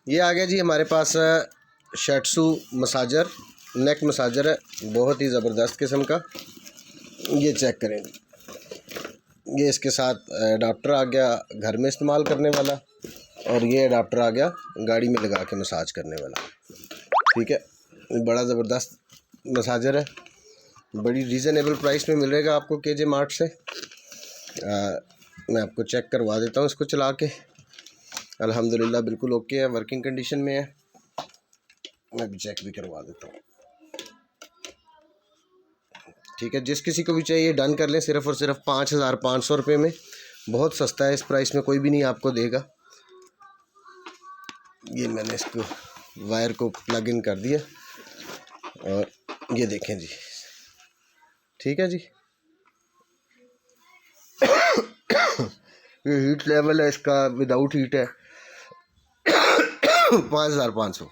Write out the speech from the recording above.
ये आ गया जी हमारे पास शिट्ज़ू मसाजर, नेक मसाजर है, बहुत ही ज़बरदस्त किस्म का। ये चेक करें, ये इसके साथ अडाप्टर आ गया घर में इस्तेमाल करने वाला, और ये अडाप्टर आ गया गाड़ी में लगा के मसाज करने वाला। ठीक है, बड़ा ज़बरदस्त मसाजर है, बड़ी रीज़नेबल प्राइस में मिलेगा आपको केजे मार्ट से। मैं आपको चेक करवा देता हूँ इसको चला के। अल्हम्दुलिल्लाह बिल्कुल ओके है, वर्किंग कंडीशन में है। मैं भी चेक भी करवा देता हूँ। ठीक है, जिस किसी को भी चाहिए डन कर लें, सिर्फ़ और सिर्फ 5,500 रुपये में। बहुत सस्ता है, इस प्राइस में कोई भी नहीं आपको देगा। ये मैंने इसको वायर को प्लग इन कर दिया, और ये देखें जी। ठीक है जी, ये हीट लेवल है इसका, विदाउट हीट है 5,500।